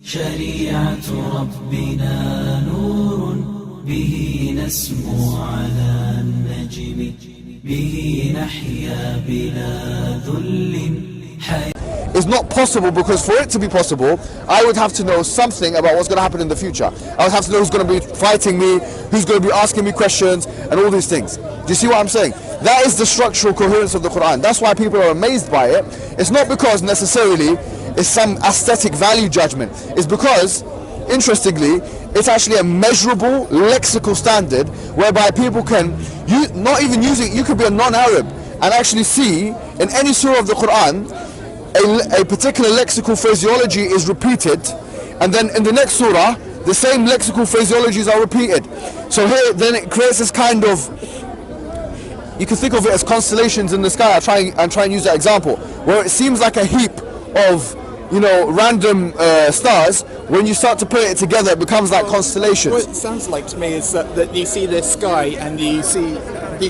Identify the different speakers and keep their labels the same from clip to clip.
Speaker 1: شريعة ربنا نور به نسمو على النجم به نحيا بلا ذل
Speaker 2: It's not possible, because for it to be possible, I would have to know something about what's going to happen in the future. I would have to know who's going to be fighting me, who's going to be asking me questions, and all these things. Do you see what I'm saying? That is the structural coherence of the Quran. That's why people are amazed by it. It's not because necessarily it's some aesthetic value judgment. It's because, interestingly, it's actually a measurable lexical standard whereby people can, not even using, you could be a non-Arab and actually see in any surah of the Quran a particular lexical phraseology is repeated, and then in the next surah the same lexical phraseologies are repeated. So here then it creates this kind of, you can think of it as constellations in the sky. I try and use that example, where it seems like a heap of, you know, random stars. When you start to put it together, it becomes like constellations.
Speaker 3: What it sounds like to me is that you see this sky and you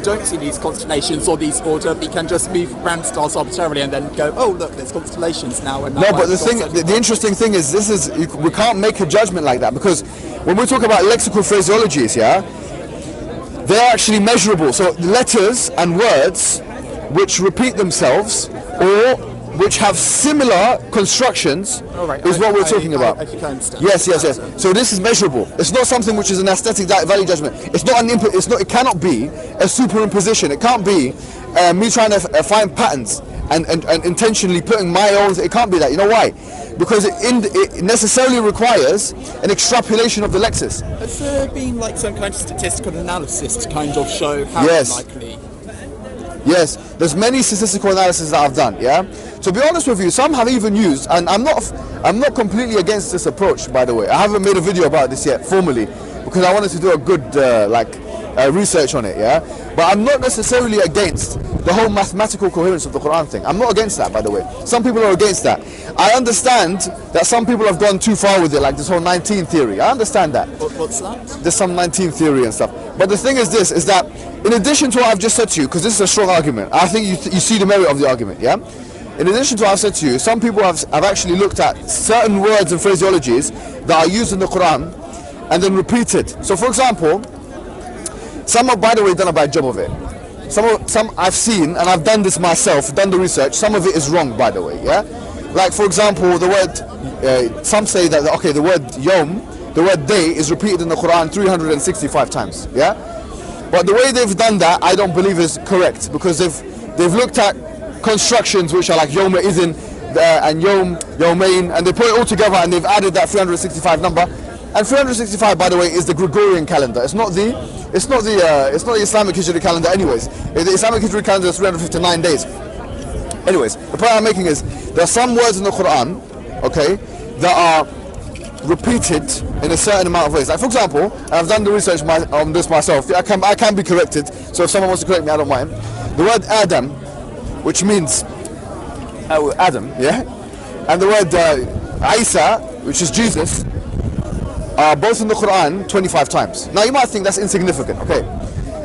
Speaker 3: don't see these constellations or these order, but you can just move random stars arbitrarily and then go, oh look, there's constellations now. And
Speaker 2: no, but the interesting thing is, we can't make a judgment like that, because when we talk about lexical phraseologies, yeah, they're actually measurable. So letters and words which repeat themselves or which have similar constructions is what we're talking about.
Speaker 3: I think I understand.
Speaker 2: Yes. So this is measurable. It's not something which is an aesthetic value judgment. It's not an input. It cannot be a superimposition. It can't be me trying to find patterns and intentionally putting my own. It can't be that. You know why? Because it necessarily requires an extrapolation of the lexis.
Speaker 3: Has there been like some kind of statistical analysis to kind of show how likely?
Speaker 2: Yes, there's many statistical analysis that I've done. Yeah, to be honest with you, some have even used, and I'm not completely against this approach, by the way. I haven't made a video about this yet formally, because I wanted to do a good research on it. Yeah, but I'm not necessarily against the whole mathematical coherence of the Quran thing. I'm not against that, by the way. Some people are against that. I understand that some people have gone too far with it, like this whole 19 theory. I understand that.
Speaker 3: What's that?
Speaker 2: There's some 19 theory and stuff. But the thing is this, is that in addition to what I've just said to you, because this is a strong argument, I think you see the merit of the argument, yeah? In addition to what I've said to you, some people have actually looked at certain words and phraseologies that are used in the Quran and then repeated. So for example, some have, by the way, done a bad job of it. Some I've seen, and I've done this myself, done the research, some of it is wrong, by the way, yeah? Like for example, the word, some say that, okay, the word yom, the word day is repeated in the Quran 365 times, yeah? But the way they've done that, I don't believe is correct, because they've looked at constructions which are like yom izin and yom, yomain, and they put it all together and they've added that 365 number. And 365, by the way, is the Gregorian calendar. It's not the Islamic Hijri calendar anyways. The Islamic Hijri calendar is 359 days. Anyways, the point I'm making is, there are some words in the Quran, okay, that are repeated in a certain amount of ways. Like for example, and I've done the research on this myself, I can be corrected, so if someone wants to correct me, I don't mind. The word Adam, which means Adam, yeah, and the word Isa, which is Jesus, are both in the Quran 25 times. Now you might think that's insignificant, okay?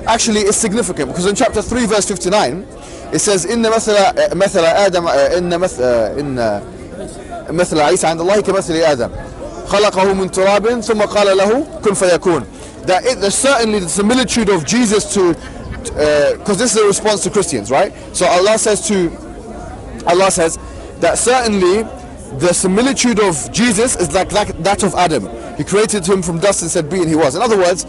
Speaker 2: Actually it's significant, because in chapter 3 verse 59 it says, Inna mathala Adam, Inna mathala Isa and Allahi kamathali Adam khalaqahu min turabin thumma qala lahu kun fayakun. That there's certainly the similitude of Jesus to, because this is a response to Christians, right? So Allah says that certainly the similitude of Jesus is like that of Adam. He created him from dust and said be, and he was. In other words,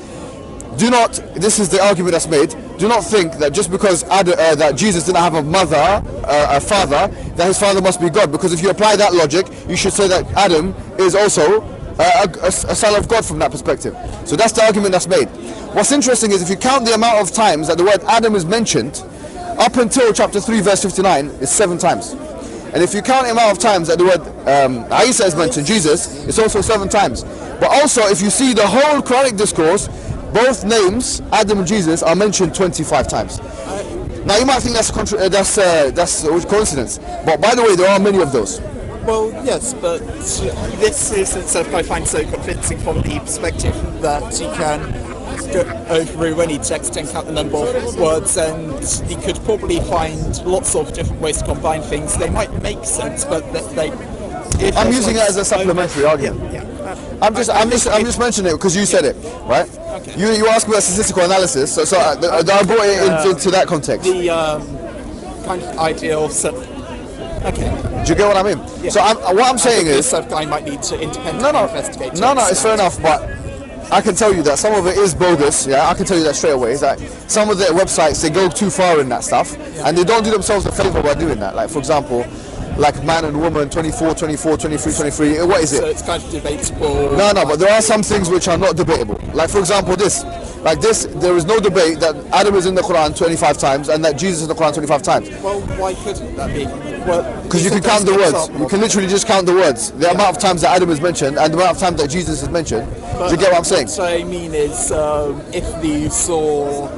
Speaker 2: do not, this is the argument that's made, do not think that just because that Jesus didn't have a mother, a father, that his father must be God. Because if you apply that logic, you should say that Adam is also a son of God from that perspective. So that's the argument that's made. What's interesting is, if you count the amount of times that the word Adam is mentioned, up until chapter 3 verse 59, it's 7 times. And if you count the amount of times that the word Isa is mentioned, Jesus, it's also 7 times. But also, if you see the whole Quranic discourse, both names, Adam and Jesus, are mentioned 25 times. Now you might think that's a coincidence, but by the way, there are many of those.
Speaker 3: Well, yes, but this is what I find so convincing from the perspective that you can go over any text and count the number of words, and you could probably find lots of different ways to combine things. They might make sense, but they
Speaker 2: I'm using it as a supplementary argument. I'm just mentioning it because you said it, right?
Speaker 3: Okay.
Speaker 2: You asked me about statistical analysis, so I brought it into that context.
Speaker 3: The kind of ideal. Okay.
Speaker 2: Do you get what I mean?
Speaker 3: Yeah.
Speaker 2: So what I'm saying
Speaker 3: this
Speaker 2: is,
Speaker 3: sort of guy might need to independently investigate.
Speaker 2: no, it's fair enough, but I can tell you that some of it is bogus. Yeah, I can tell you that straight away. Is that some of their websites, they go too far in that stuff, and they don't do themselves a favor by doing that. Like, for example, like man and woman, 24, 24, 23, 23. What is it?
Speaker 3: So it's kind of debatable.
Speaker 2: No, but there are some things which are not debatable. Like, for example, this. Like this, there is no debate that Adam is in the Quran 25 times and that Jesus is in the Quran 25 times.
Speaker 3: Well, why couldn't that be?
Speaker 2: Because you can count the words. You can literally just count the words. The amount of times that Adam is mentioned and the amount of times that Jesus is mentioned. Do you get what I'm saying?
Speaker 3: What I mean is, if you saw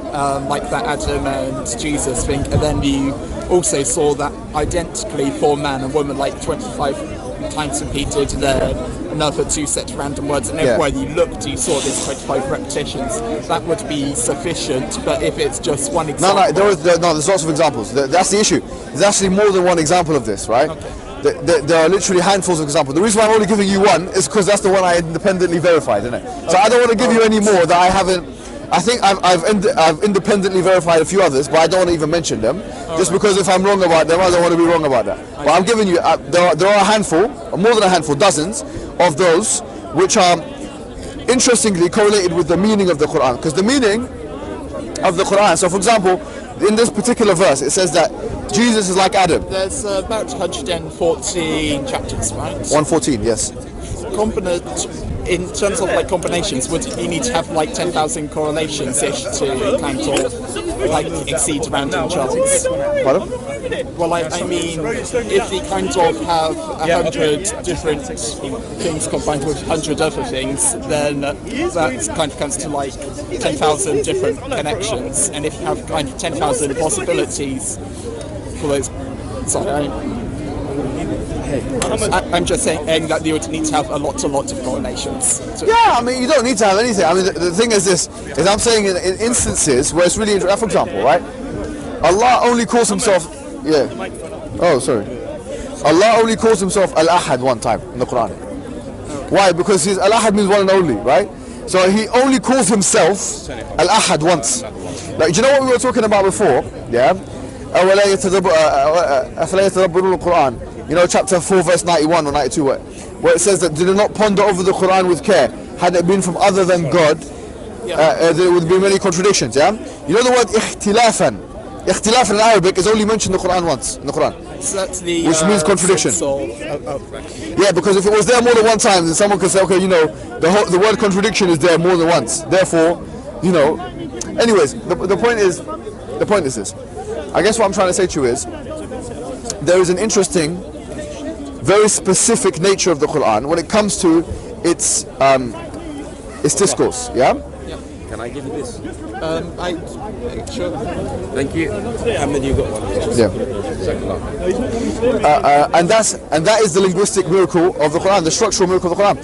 Speaker 3: like that Adam and Jesus thing, and then you also saw that identically for man and woman, like 25 times repeated, then another 2 sets of random words, and everywhere you looked you saw these 25 repetitions, that would be sufficient. But if it's just one example...
Speaker 2: There's lots of examples. That's the issue. There's actually more than one example of this, right? Okay. There are literally handfuls of examples. The reason why I'm only giving you one is because that's the one I independently verified, isn't it? So I don't want to give you any more that I haven't... I think I've independently verified a few others, but I don't want to even mention them, just because if I'm wrong about them, I don't want to be wrong about that. But I'm giving you, there are a handful, or more than a handful, dozens of those, which are interestingly correlated with the meaning of the Quran. Because the meaning of the Quran, so for example, in this particular verse, it says that Jesus is like Adam.
Speaker 3: There's about 114 chapters, right?
Speaker 2: 114, yes.
Speaker 3: In terms of like combinations, would you need to have like 10,000 correlations-ish to kind of like exceed random chance?
Speaker 2: Pardon?
Speaker 3: Well, I mean, if you kind of have 100 different things combined with 100 other things, then that kind of comes to like 10,000 different connections. And if you have kind of 10,000 possibilities for those, sorry, I'm just saying that you would need to have a lot of correlations.
Speaker 2: Yeah, I mean, you don't need to have anything. I mean, the thing is this, is I'm saying in instances where it's really interesting, for example, right? Allah only calls himself, Allah only calls himself Al-Ahad one time in the Quran. Why? Because Al-Ahad means one and only, right? So he only calls himself Al-Ahad once. Like, do you know what we were talking about before? Yeah? You know, chapter 4 verse 91 or 92, where it says that did not ponder over the Quran with care. Had it been from other than God, there would be many contradictions. Yeah, you know the word ikhtilafan. Ikhtilaf in Arabic is only mentioned in the Quran once in the Quran,
Speaker 3: so that's the,
Speaker 2: which means contradiction. Yeah, because if it was there more than one time, then someone could say, okay, you know, the word contradiction is there more than once. Therefore, you know. Anyways, the point is this. I guess what I'm trying to say to you is, there is an interesting, very specific nature of the Quran when it comes to its discourse. Yeah.
Speaker 4: Can I give you this?
Speaker 3: Sure.
Speaker 4: Thank you. How many you got? One.
Speaker 2: Yeah. And that is the linguistic miracle of the Quran, the structural miracle of the Quran.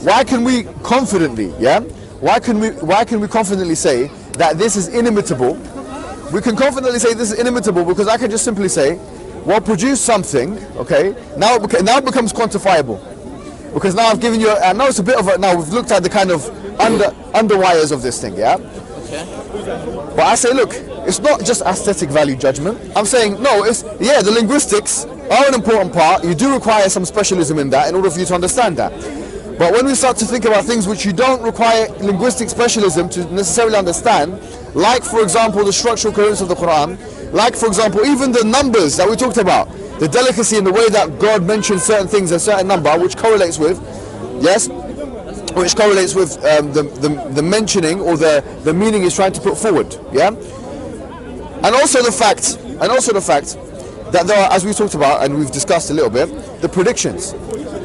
Speaker 2: Why can we confidently, Why can we confidently say that this is inimitable? We can confidently say this is inimitable because I can just simply say, well, produce something, okay? Now it becomes quantifiable, because now I've given you. I know it's a bit of a. Now we've looked at the kind of underwires of this thing, yeah.
Speaker 3: Okay.
Speaker 2: But I say, look, it's not just aesthetic value judgment. I'm saying no. The linguistics are an important part. You do require some specialism in that in order for you to understand that. But when we start to think about things which you don't require linguistic specialism to necessarily understand, like for example the structural coherence of the Quran, like for example even the numbers that we talked about, the delicacy in the way that God mentions certain things a certain number, which correlates with, the mentioning or the meaning he's trying to put forward, and also the fact that there are, as we talked about and we've discussed a little bit, the predictions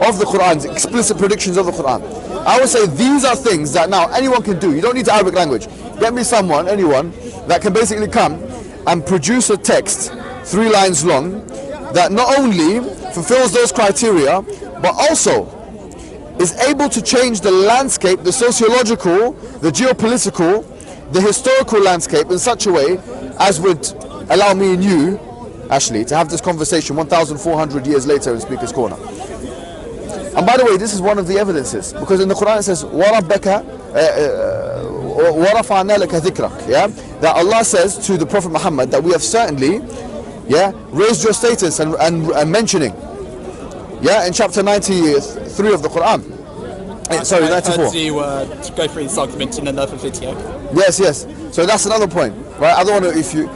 Speaker 2: of the Quran, explicit predictions of the Quran. I would say these are things that now anyone can do. You don't need the Arabic language. Get me anyone that can basically come and produce a text 3 lines long that not only fulfills those criteria, but also is able to change the landscape, the sociological, the geopolitical, the historical landscape in such a way as would allow me and you, Ashley, to have this conversation 1,400 years later in Speaker's Corner. And by the way, this is one of the evidences, because in the Quran it says وَرَبَّكَ وَرَفَعْنَا لَكَ ذِكْرَكَ, yeah, that Allah says to the Prophet Muhammad that we have certainly, yeah, raised your status and mentioning, yeah, in chapter 93 of the Quran. Sorry, 94.
Speaker 3: I heard you to go through this argument in another video.
Speaker 2: Yes. So that's another point, right? I don't want to,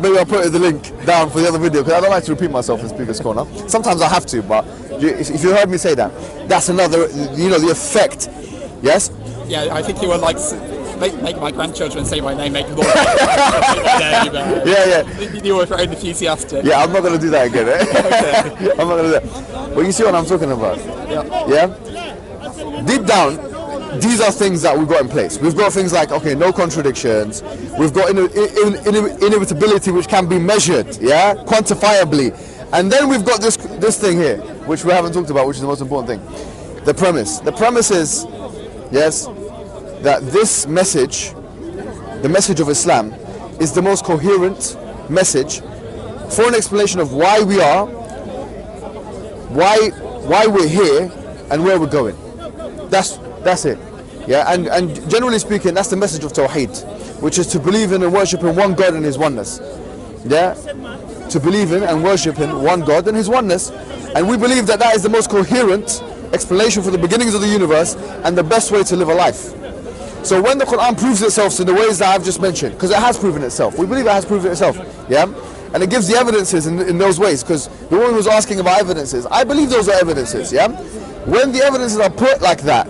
Speaker 2: maybe I'll put the link down for the other video, because I don't like to repeat myself in Speaker's Corner. Sometimes I have to, but if you heard me say that, that's another, the effect, yes?
Speaker 3: Yeah, I think you were like, make my grandchildren say my name, make them all say my name.
Speaker 2: Yeah.
Speaker 3: You were very enthusiastic.
Speaker 2: Yeah, I'm not going to do that again, eh? Okay. I'm not going to do that. But you see what I'm talking about? Yeah? Deep down, these are things that we've got in place. We've got things like, okay, no contradictions. We've got inevitability which can be measured, yeah, quantifiably. And then we've got this thing here, which we haven't talked about, which is the most important thing. The premise. The premise is, yes, that this message, the message of Islam, is the most coherent message for an explanation of why we are, why we're here, and where we're going. That's it. Yeah, and generally speaking, that's the message of Tawheed, which is to believe in and worship in one God and His oneness. Yeah, to believe in and worship in one God and His oneness, and we believe that is the most coherent explanation for the beginnings of the universe and the best way to live a life. So when the Quran proves itself in the ways that I've just mentioned, because it has proven itself, we believe it has proven itself. Yeah, and it gives the evidences in those ways, because the woman was asking about evidences. I believe those are evidences. Yeah, when the evidences are put like that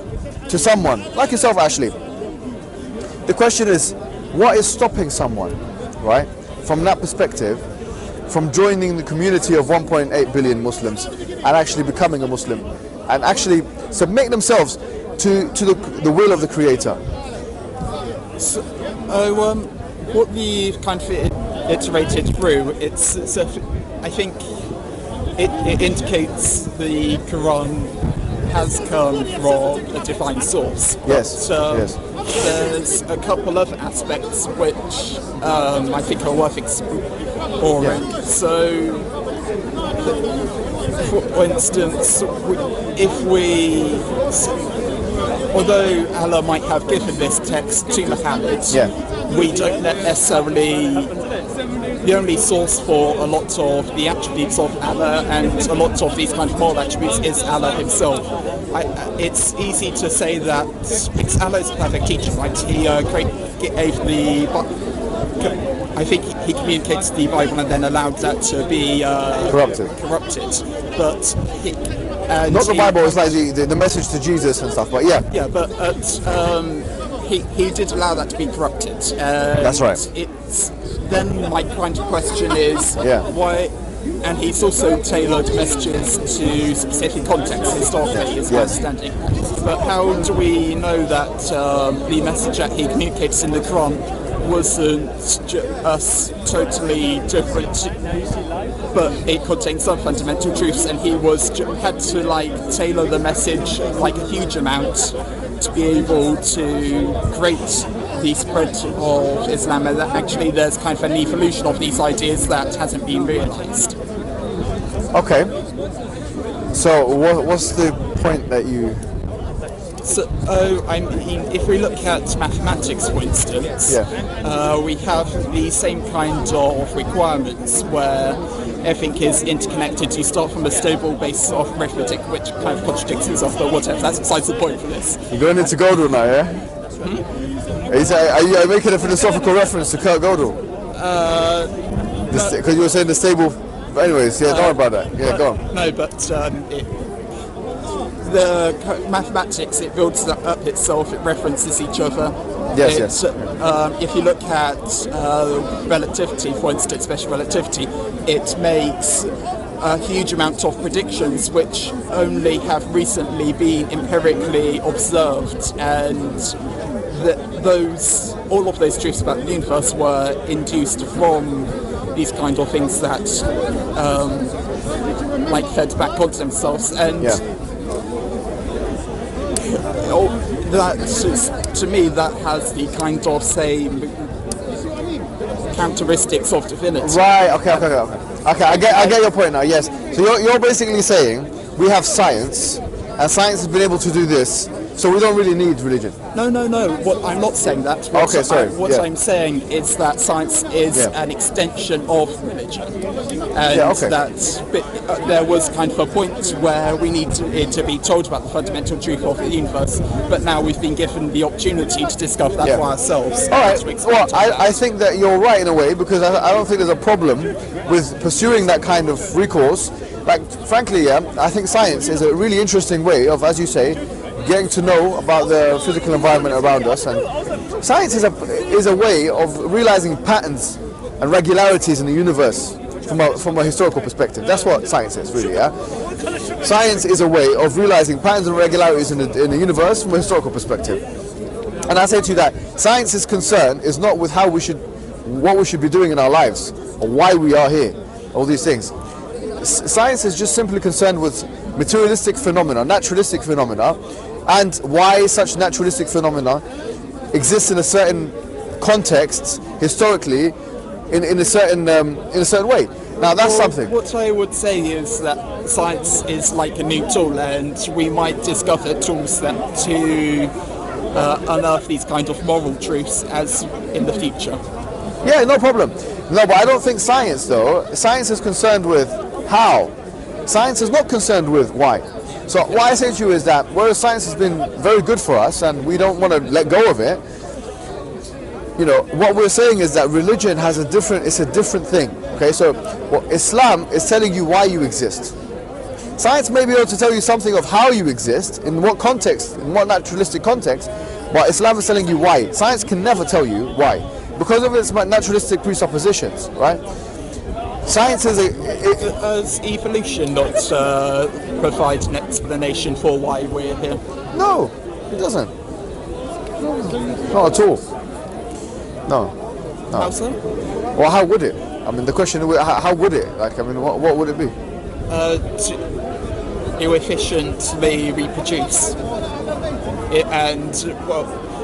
Speaker 2: to someone, like yourself, Ashley, the question is, what is stopping someone, right, from that perspective, from joining the community of 1.8 billion Muslims and actually becoming a Muslim and actually submit themselves to the will of the Creator?
Speaker 3: So, what we kind of iterated through, I think it indicates the Quran has come from a divine source.
Speaker 2: Yes.
Speaker 3: So
Speaker 2: yes.
Speaker 3: There's a couple of aspects which I think are worth exploring.
Speaker 2: Yeah.
Speaker 3: So, for instance, although Allah might have given this text to Muhammad, we don't necessarily. The only source for a lot of the attributes of Allah and a lot of these kind of moral attributes is Allah Himself. It's easy to say that because Allah is a perfect teacher, right? He gave I think He communicates the Bible and then allowed that to be corrupted. But
Speaker 2: not the Bible, it's like the message to Jesus and stuff. But yeah.
Speaker 3: Yeah, but He did allow that to be corrupted.
Speaker 2: That's right.
Speaker 3: Then my kind of question is why, and He's also tailored messages to specific contexts historically, is my understanding. But how do we know that the message that He communicates in the Quran wasn't just totally different, but it contained some fundamental truths, and He had to tailor the message a huge amount to be able to create the spread of Islam, and that actually there's kind of an evolution of these ideas that hasn't been realised.
Speaker 2: Okay. So what's the point that you...
Speaker 3: So, I mean, if we look at mathematics, for instance, we have the same kind of requirements where everything is interconnected. You start from a stable base of arithmetic, which kind of contradicts itself, but whatever, that's besides the point for this.
Speaker 2: You're going into Gödel now, yeah? Are you making a philosophical reference to Kurt Gödel? Because you were saying the stable... Anyways, don't worry about that. Yeah, go on.
Speaker 3: No, but the mathematics, it builds up itself, it references each other.
Speaker 2: Yes.
Speaker 3: If you look at relativity, for instance, special relativity, it makes a huge amount of predictions which only have recently been empirically observed, and all of those truths about the universe were induced from these kind of things that fed back onto themselves, and to me that has the kind of same characteristics of divinity.
Speaker 2: Right. Okay. I get your point now. Yes. So you're basically saying we have science, and science has been able to do this, so we don't really need religion.
Speaker 3: No. What I'm not saying that.
Speaker 2: Okay, sorry.
Speaker 3: What
Speaker 2: Yeah.
Speaker 3: I'm saying is that science is
Speaker 2: Yeah.
Speaker 3: an extension of religion, and
Speaker 2: Yeah, okay.
Speaker 3: there was kind of a point where we needed to be told about the fundamental truth of the universe, but now we've been given the opportunity to discover that
Speaker 2: Yeah.
Speaker 3: for ourselves.
Speaker 2: All right.
Speaker 3: To expand
Speaker 2: Well,
Speaker 3: on that.
Speaker 2: I think that you're right in a way, because I don't think there's a problem with pursuing that kind of recourse. Like, frankly, yeah, I think science is a really interesting way of, as you say, getting to know about the physical environment around us. And science is a way of realizing patterns and regularities in the universe from a historical perspective. That's what science is, really. Yeah. Science is a way of realizing patterns and regularities in the universe from a historical perspective. And I say to you that science's concern is not with what we should be doing in our lives, or why we are here, all these things. Science is just simply concerned with materialistic phenomena, naturalistic phenomena, and why such naturalistic phenomena exist in a certain context, historically, in a certain way. Now that's something.
Speaker 3: What I would say is that science is like a new tool, and we might discover tools that to unearth these kind of moral truths as in the future.
Speaker 2: Yeah, no problem. No, but I don't think science, though. Science is concerned with how. Science is not concerned with why. So what I say to you is that whereas science has been very good for us and we don't want to let go of it, what we're saying is that religion it's a different thing. Okay, so Islam is telling you why you exist. Science may be able to tell you something of how you exist, in what context, in what naturalistic context, but Islam is telling you why. Science can never tell you why, because of its naturalistic presuppositions, right? Science is
Speaker 3: Does evolution not provide an explanation for why we're here?
Speaker 2: No, it doesn't. Not at all. No.
Speaker 3: How so?
Speaker 2: Well, how would it? I mean, the question is, how would it? Like, I mean, what would it be?
Speaker 3: To efficiently reproduce.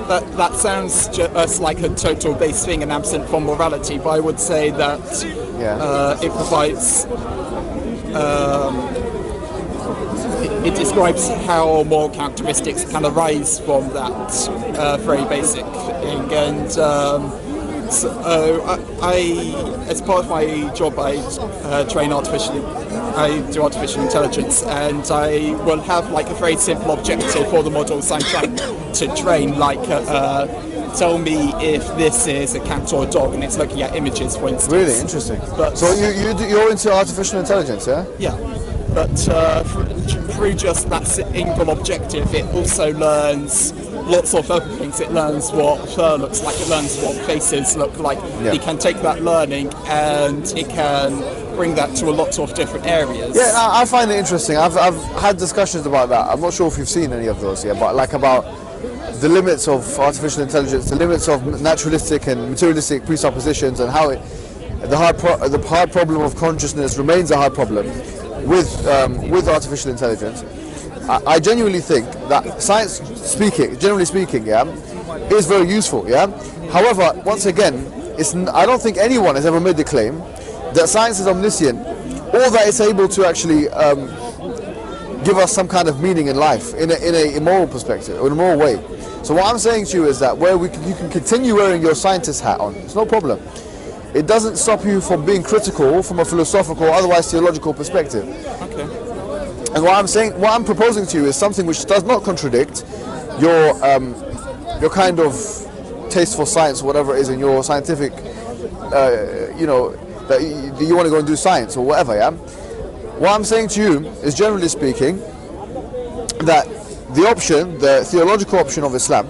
Speaker 3: That sounds just like a total base thing and absent from morality, but I would say that it provides. It describes how moral characteristics can arise from that very basic thing, and so as part of my job, I do artificial intelligence, and I will have like a very simple objective for the models I'm trying to train, like tell me if this is a cat or a dog, and it's looking at images, for instance.
Speaker 2: Really interesting.
Speaker 3: But
Speaker 2: so you're into artificial intelligence, yeah?
Speaker 3: Yeah, but through just that single objective, it also learns lots of other things. It learns what fur looks like, it learns what faces look like.
Speaker 2: Yeah.
Speaker 3: It can take that learning and it can bring that to a lot of different areas.
Speaker 2: Yeah, I find it interesting. I've had discussions about that. I'm not sure if you've seen any of those yet, but like about the limits of artificial intelligence, the limits of naturalistic and materialistic presuppositions, and how the hard problem of consciousness remains a hard problem with artificial intelligence. I genuinely think that science generally speaking, is very useful, However, once again, I don't think anyone has ever made the claim that science is omniscient, or that it's able to actually give us some kind of meaning in life in a immoral perspective, or in a moral way. So what I'm saying to you is that you can continue wearing your scientist hat on, it's no problem. It doesn't stop you from being critical from a philosophical or otherwise theological perspective.
Speaker 3: Okay.
Speaker 2: And what I'm proposing to you is something which does not contradict your kind of taste for science, or whatever it is in your scientific, that you want to go and do science or whatever, What I'm saying to you is, generally speaking, that the theological option of Islam,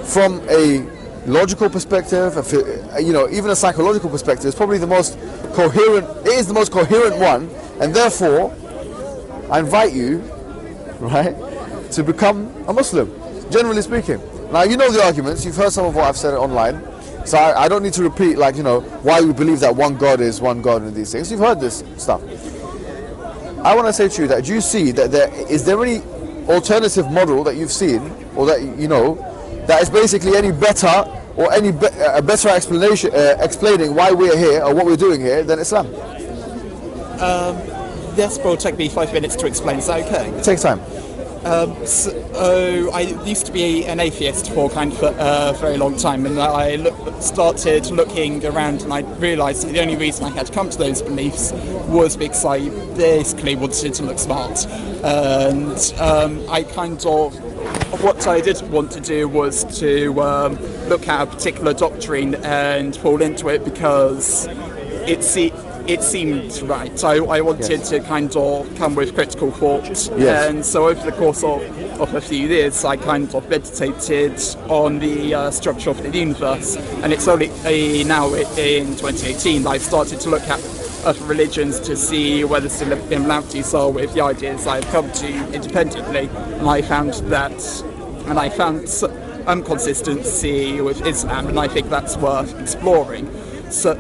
Speaker 2: from a logical perspective, even a psychological perspective, is probably the most coherent. It is the most coherent one, and therefore, I invite you, right, to become a Muslim. Generally speaking. Now you know the arguments. You've heard some of what I've said online, so I don't need to repeat, why we believe that one God is one God and these things. You've heard this stuff. I want to say to you that, do you see that is there any alternative model that you've seen, or that you know, that is basically any better, or a better explanation explaining why we're here or what we're doing here than Islam?
Speaker 3: This will take me 5 minutes to explain. Is that okay?
Speaker 2: It takes time.
Speaker 3: So I used to be an atheist for kind of a very long time, and I started looking around, and I realised that the only reason I had come to those beliefs was because I basically wanted to look smart. And I kind of, what I didn't want to do was to look at a particular doctrine and fall into it because it seemed right. So I wanted to kind of come with critical thought.
Speaker 2: Yes.
Speaker 3: And so over the course of a few years, I kind of meditated on the structure of the universe. And it's only now in 2018 I've started to look at other religions to see whether similarities are with the ideas I've come to independently. And I found some consistency with Islam, and I think that's worth exploring. So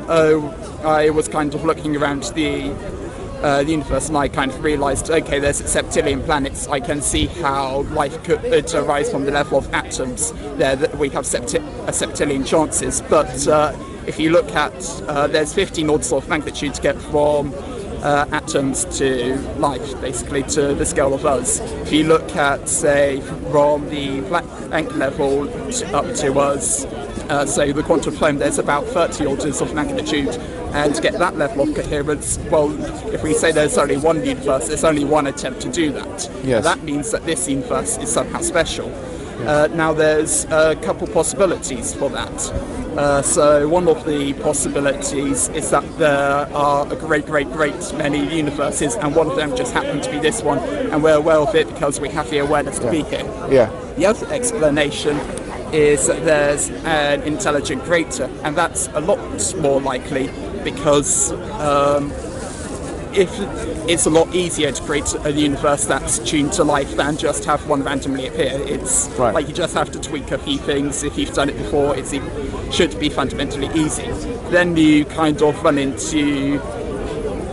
Speaker 3: I was kind of looking around the universe, and I kind of realised, okay, there's septillion planets. I can see how life could arise from the level of atoms. There, that we have a septillion chances. But if you look at, there's 15 orders of magnitude to get from atoms to life, basically, to the scale of us. If you look at, say, from the Planck level up to us, so the quantum flame, there's about 30 orders of magnitude, and to get that level of coherence, well, if we say there's only one universe, there's only one attempt to do that.
Speaker 2: Yes.
Speaker 3: That means that this universe is somehow special. Now there's a couple possibilities for that. So one of the possibilities is that there are a great many universes, and one of them just happened to be this one, and we're aware of it because we have the awareness to be here.
Speaker 2: Yeah.
Speaker 3: The other explanation is that there's an intelligent creator, and that's a lot more likely because if it's a lot easier to create a universe that's tuned to life than just have one randomly appear. It's
Speaker 2: right.
Speaker 3: Like you just have to tweak a few things. If you've done it before, it should be fundamentally easy. Then you kind of run into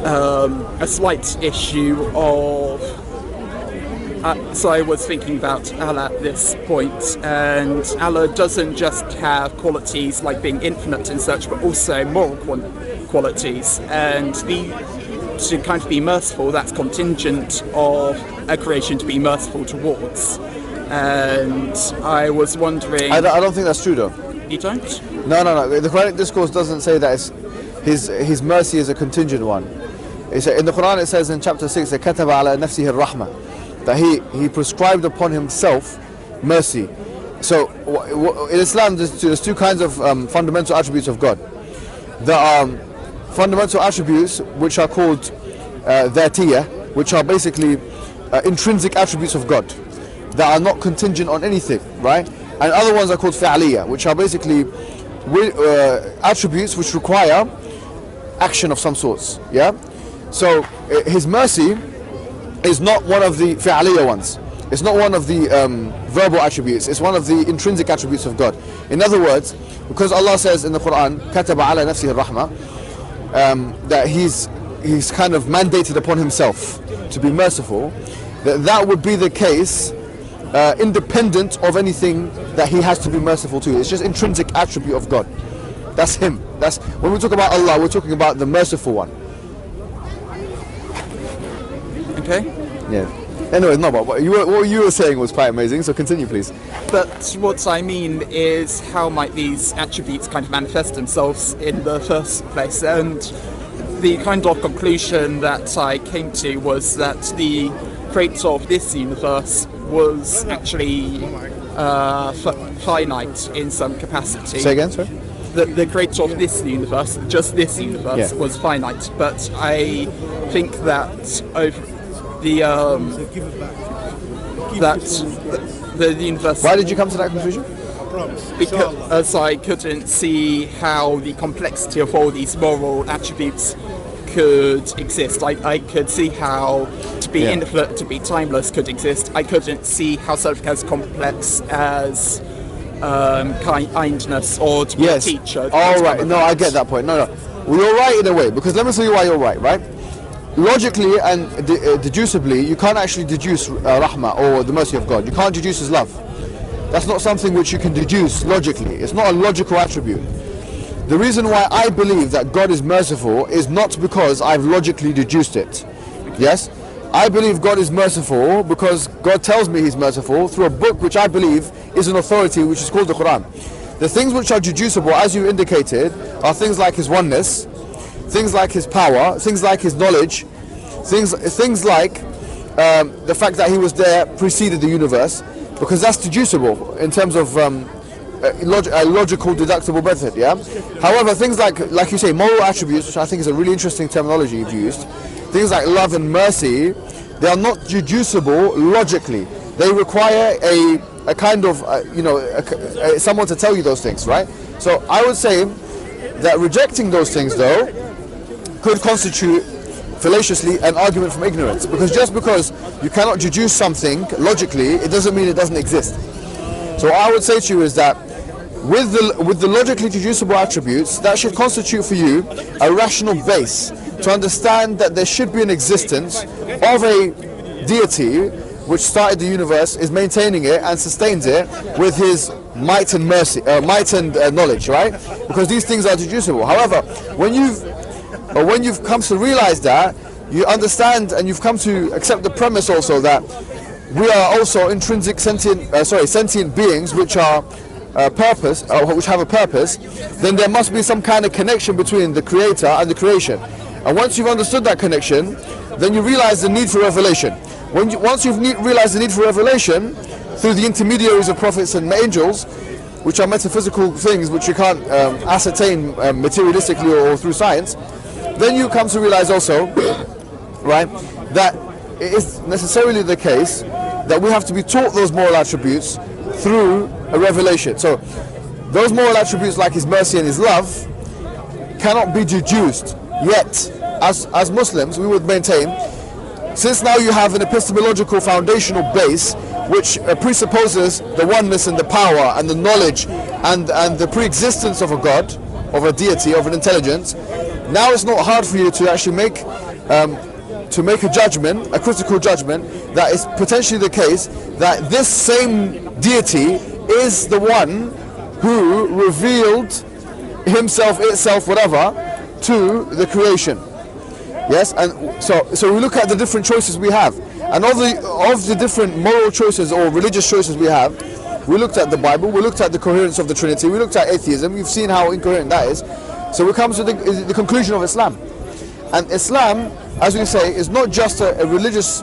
Speaker 3: a slight issue of so I was thinking about Allah at this point, and Allah doesn't just have qualities like being infinite and such, but also moral qualities, and to kind of be merciful, that's contingent of a creation to be merciful towards. And I was wondering...
Speaker 2: I don't think that's true, though.
Speaker 3: You don't?
Speaker 2: No. The Quranic discourse doesn't say that his mercy is a contingent one. In the Quran it says in chapter 6 that كَتَبَ عَلَى نَفْسِهِ الرَّحْمَةِ, that he prescribed upon himself mercy. So in Islam there's two kinds of fundamental attributes of God. There are fundamental attributes which are called dhatiyah, which are basically intrinsic attributes of God that are not contingent on anything, right? And other ones are called fi'aliyah, which are basically attributes which require action of some sorts. Yeah. So his mercy is not one of the fi'aliyah ones. It's not one of the verbal attributes. It's one of the intrinsic attributes of God. In other words, because Allah says in the Quran, كَتَبَ عَلَى نَفْسِهِ الرَّحْمَةِ, that he's kind of mandated upon himself to be merciful, that would be the case independent of anything that he has to be merciful to. It's just intrinsic attribute of God. That's him. That's when we talk about Allah, we're talking about the merciful one.
Speaker 3: Okay.
Speaker 2: Yeah. Anyway, no, but what you were saying was quite amazing, so continue, please.
Speaker 3: But what I mean is, how might these attributes kind of manifest themselves in the first place? And the kind of conclusion that I came to was that the creator of this universe was actually finite in some capacity.
Speaker 2: Say again, sorry?
Speaker 3: The creator of this universe, just this universe, was finite. But I think that over the universe.
Speaker 2: Why did you come to that conclusion?
Speaker 3: Because I couldn't see how the complexity of all these moral attributes could exist. I could see how to be infinite, to be timeless could exist. I couldn't see how something as complex as kindness or to be a teacher.
Speaker 2: All right. No, I get that point. No. Well, you're right in a way, because let me tell you why you're right, right? Logically and deducibly, you can't actually deduce rahmah or the mercy of God. You can't deduce his love. That's not something which you can deduce logically. It's not a logical attribute. The reason why I believe that God is merciful is not because I've logically deduced it. Yes, I believe God is merciful because God tells me He's merciful through a book which I believe is an authority, which is called the Quran. The things which are deducible, as you indicated, are things like His oneness, things like His power, things like His knowledge, things like the fact that He was there preceded the universe, because that's deducible in terms of a logical, deductible method. Yeah. However, things like you say, moral attributes, which I think is a really interesting terminology you've used, things like love and mercy, they are not deducible logically. They require a kind of someone to tell you those things, right? So I would say that rejecting those things, though, could constitute fallaciously an argument from ignorance, because just because you cannot deduce something logically, it doesn't mean it doesn't exist. So I would say to you is that with the logically deducible attributes, that should constitute for you a rational base to understand that there should be an existence of a deity which started the universe, is maintaining it and sustains it with His might and mercy, might and knowledge, right? Because these things are deducible. However, when you've come to realize that, you understand and you've come to accept the premise also that we are also intrinsic sentient beings which are which have a purpose, then there must be some kind of connection between the creator and the creation. And once you've understood that connection, then you realize the need for revelation. Once you've realized the need for revelation through the intermediaries of prophets and angels, which are metaphysical things which you can't ascertain materialistically or through science, then you come to realize also, right, that it is necessarily the case that we have to be taught those moral attributes through a revelation. So those moral attributes like His mercy and His love cannot be deduced. Yet, as Muslims, we would maintain, since now you have an epistemological foundational base which presupposes the oneness and the power and the knowledge and the pre-existence of a God, of a deity, of an intelligence, now it's not hard for you to actually make a judgment, a critical judgment, that is potentially the case that this same deity is the one who revealed himself, itself, whatever, to the creation. Yes, and so we look at the different choices we have, and of the different moral choices or religious choices we have, we looked at the Bible, we looked at the coherence of the Trinity, we looked at atheism, we've seen how incoherent that is. So we come to the conclusion of Islam. And Islam, as we say, is not just a religious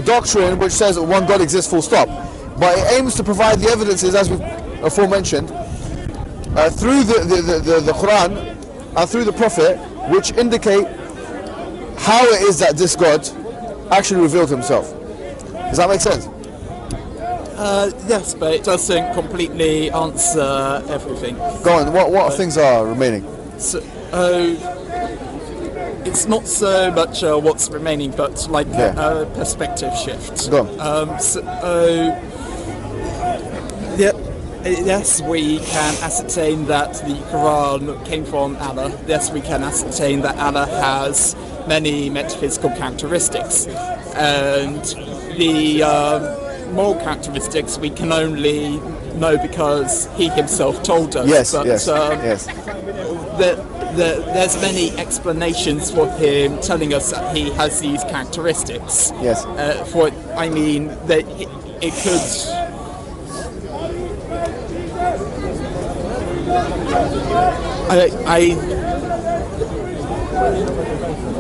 Speaker 2: doctrine which says that one God exists full stop, but it aims to provide the evidences, as we've aforementioned, through the Quran and through the Prophet, which indicate how it is that this God actually revealed Himself. Does that make sense?
Speaker 3: Yes, but it doesn't completely answer everything.
Speaker 2: Go on, what things are remaining?
Speaker 3: So, it's not so much what's remaining, but like a perspective shift.
Speaker 2: Go on.
Speaker 3: Yes, we can ascertain that the Quran came from Allah. Yes, we can ascertain that Allah has many metaphysical characteristics, and the moral characteristics we can only know because He Himself told us.
Speaker 2: Yes,
Speaker 3: but,
Speaker 2: yes.
Speaker 3: There's many explanations for Him telling us that He has these characteristics.
Speaker 2: Yes.
Speaker 3: That it could.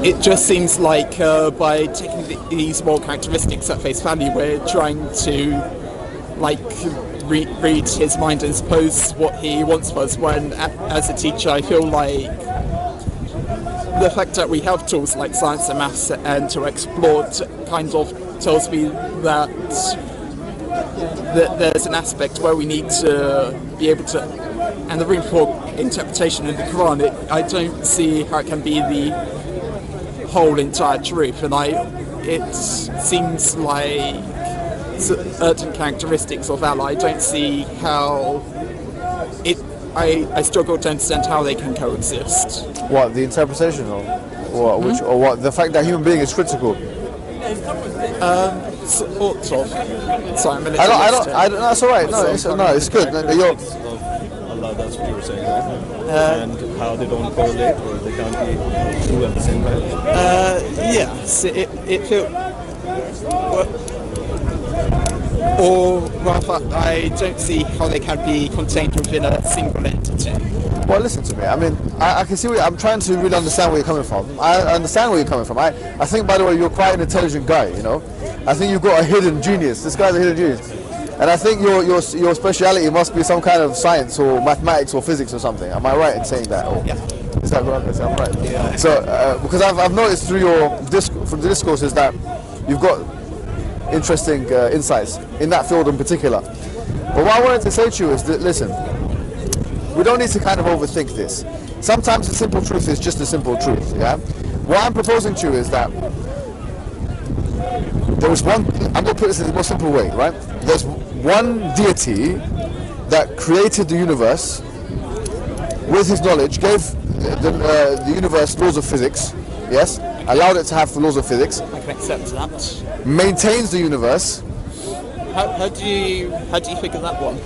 Speaker 3: It just seems like by taking these moral characteristics at face value, we're trying to read His mind and suppose what He wants for us. When, as a teacher, I feel like the fact that we have tools like science and maths and to explore kind of tells me that there's an aspect where we need to be able to, and the room for interpretation in the Quran, I don't see how it can be the whole entire truth, and it seems like certain characteristics of Allah, I don't see how I struggle to understand how they can coexist.
Speaker 2: What, the interpretation or what, the fact that human being is critical?
Speaker 3: Sort of. Sorry, I'm
Speaker 2: I don't. That's all right. No, it's good.
Speaker 5: Allah. That's what you were saying, right? And how they don't correlate or they can't be true at the same time.
Speaker 3: Yes, it feels. Or rather, I don't see how they can be contained within a single entity.
Speaker 2: Well, listen to me. I mean, I can see I'm trying to really understand where you're coming from. I understand where you're coming from. I think, by the way, you're quite an intelligent guy, you know. I think you've got a hidden genius. This guy's a hidden genius. And I think your speciality must be some kind of science or mathematics or physics or something. Am I right in saying that? Or,
Speaker 3: Yeah.
Speaker 2: Is that right? I'm right.
Speaker 3: Yeah.
Speaker 2: So, because I've noticed through from the discourses that you've got interesting insights in that field in particular. But what I wanted to say to you is that, listen, we don't need to kind of overthink this. Sometimes the simple truth is just the simple truth, yeah? What I'm proposing to you is that there is one, I'm going to put this in the most simple way, right? There's one deity that created the universe with his knowledge, gave the universe laws of physics, yes? Allowed it to have the laws of physics.
Speaker 3: I can accept that.
Speaker 2: Maintains the universe.
Speaker 3: How do you figure that one?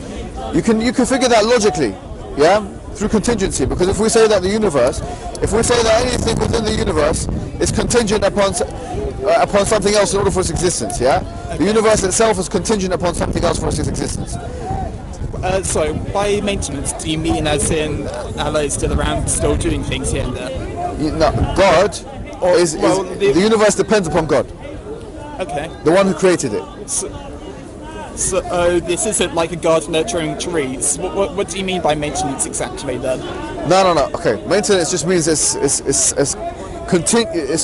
Speaker 2: You can figure that logically, yeah, through contingency. Because if we say that anything within the universe is contingent upon something else in order for its existence, yeah, the universe itself is contingent upon something else for its existence.
Speaker 3: So, by maintenance, do you mean as in Allah is still around, still doing things here and there?
Speaker 2: No, God the universe depends upon God.
Speaker 3: Okay.
Speaker 2: The one who created it.
Speaker 3: So this isn't like a garden nurturing trees. What do you mean by maintenance exactly then?
Speaker 2: No. Okay, maintenance just means it's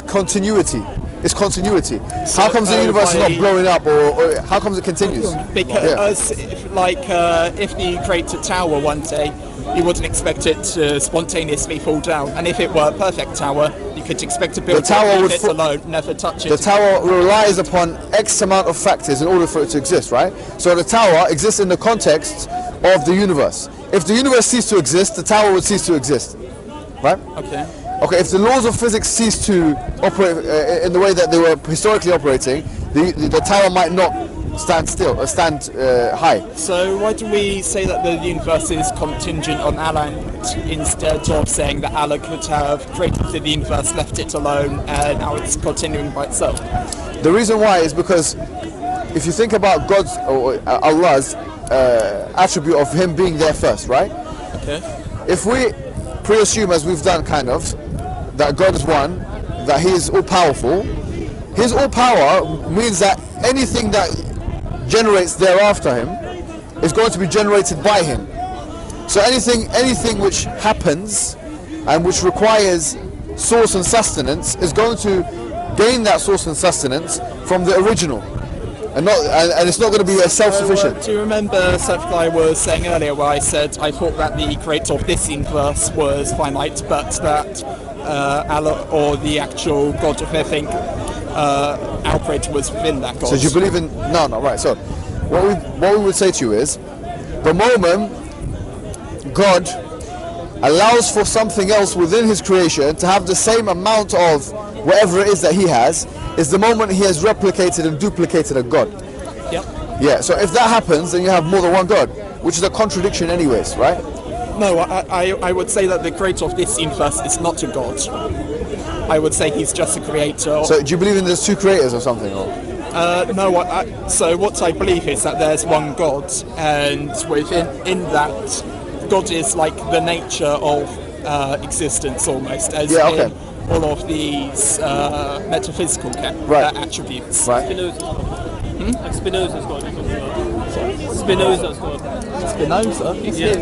Speaker 2: continuity. It's continuity.
Speaker 3: So,
Speaker 2: how comes the universe is not blowing up, or how comes it continues?
Speaker 3: Because if you create a tower one day, you wouldn't expect it to spontaneously fall down. And if it were a perfect tower, you could expect to build it alone, never touch it.
Speaker 2: The tower relies upon X amount of factors in order for it to exist, right? So the tower exists in the context of the universe. If the universe ceased to exist, the tower would cease to exist, right? Okay, if the laws of physics cease to operate in the way that they were historically operating, the tower might not stand high.
Speaker 3: So why do we say that the universe is contingent on Allah instead of saying that Allah could have created the universe, left it alone, and now it's continuing by itself?
Speaker 2: The reason why is because if you think about God's or Allah's attribute of Him being there first, right?
Speaker 3: Okay.
Speaker 2: If we pre-assume, as we've done kind of, that God is one, that He is all-powerful, His all-power means that anything that generates thereafter Him is going to be generated by Him. So anything which happens and which requires source and sustenance is going to gain that source and sustenance from the original, and it's not going to be self-sufficient.
Speaker 3: Do you remember something I was saying earlier where I said I thought that the creator of this universe was finite, but that Allah, or the actual God of everything, our creator was within that God?
Speaker 2: So do you believe in... No, right. So what we would say to you is, the moment God allows for something else within His creation to have the same amount of whatever it is that He has, is the moment He has replicated and duplicated a God.
Speaker 3: Yep.
Speaker 2: Yeah, so if that happens, then you have more than one God, which is a contradiction anyways, right?
Speaker 3: No, I would say that the creator of this universe is not a God. I would say He's just a creator.
Speaker 2: So do you believe in there's two creators or something? Or?
Speaker 3: No, so what I believe is that there's one God, and within that, God is like the nature of existence almost, as in all of these metaphysical attributes.
Speaker 2: Right.
Speaker 6: Like Spinoza's God. Spinoza's God.
Speaker 3: Spinoza?
Speaker 6: Yeah.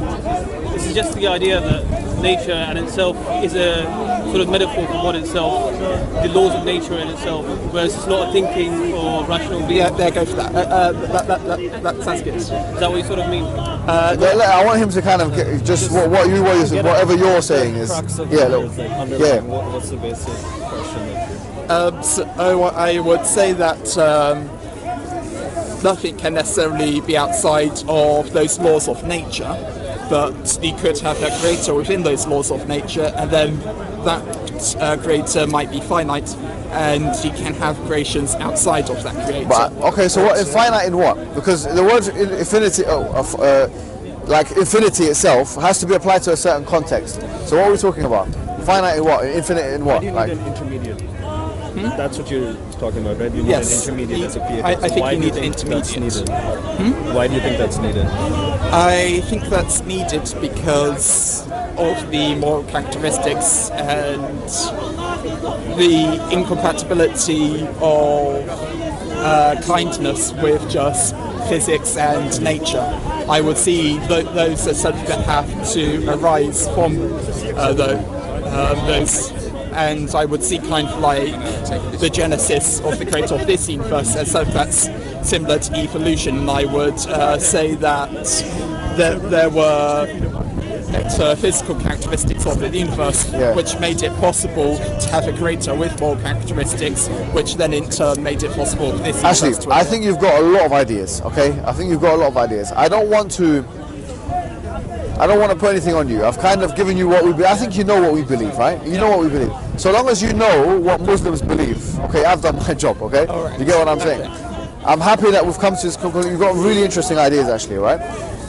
Speaker 6: This is just the idea that nature and itself is a sort of metaphor for God itself, the laws of nature in itself, whereas it's not a thinking or rational being.
Speaker 3: Yeah, there, go for that. That sounds good.
Speaker 6: Is that what you sort of mean?
Speaker 2: I want him to kind of get just whatever you're saying is. Yeah, look. Yeah.
Speaker 5: What's the basic question?
Speaker 3: So I would say that nothing can necessarily be outside of those laws of nature, but you could have a creator within those laws of nature, and then that creator might be finite, and you can have creations outside of that creator.
Speaker 2: But okay, so what infinite in what? Because the word infinity, like infinity itself, has to be applied to a certain context. So what are we talking about? Finite in what? Infinite in what?
Speaker 5: Why do you need an intermediate? That's what you're talking about, right? You need
Speaker 3: Yes.
Speaker 5: an intermediate as a PhD.
Speaker 3: I think
Speaker 5: Why
Speaker 3: you
Speaker 5: do you
Speaker 3: need
Speaker 5: think that's
Speaker 3: intermediate.
Speaker 5: needed? Why do you think that's needed?
Speaker 3: I think that's needed because of the moral characteristics and the incompatibility of kindness with just physics and nature. I would see those as something that have to arise from those, and I would see kind of like the genesis of the creator of this universe as something that's similar to evolution. And I would say that there were physical characteristics of the universe which made it possible to have a creator with moral characteristics, which then in turn made it possible for this
Speaker 2: Actually,
Speaker 3: universe to
Speaker 2: I think you've got a lot of ideas, okay? I think you've got a lot of ideas. I don't want to put anything on you. I've kind of given you what we believe. I think you know what we believe, right? You know what we believe. So long as you know what Muslims believe, okay, I've done my job, okay?
Speaker 3: Alright.
Speaker 2: You get what I'm saying? I'm happy that we've come to this conclusion. You've got really interesting ideas, actually, right?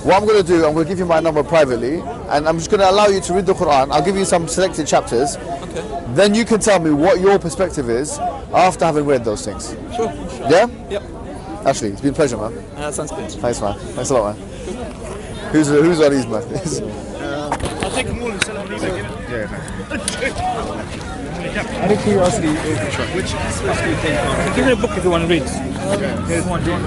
Speaker 2: What I'm going to do, I'm going to give you my number privately, and I'm just going to allow you to read the Quran. I'll give you some selected chapters.
Speaker 3: Okay.
Speaker 2: Then you can tell me what your perspective is after having read those things.
Speaker 3: Sure.
Speaker 2: Yeah?
Speaker 3: Yep.
Speaker 2: Ashley, it's been a pleasure, man.
Speaker 3: Sounds good.
Speaker 2: Thanks, man. Thanks a lot, man. Who's on these, man?
Speaker 5: I'll take them all and sell them on eBay. Out of curiosity, which aspects do you think?
Speaker 6: Give me a book if you want to read.
Speaker 5: Here's one. Do you want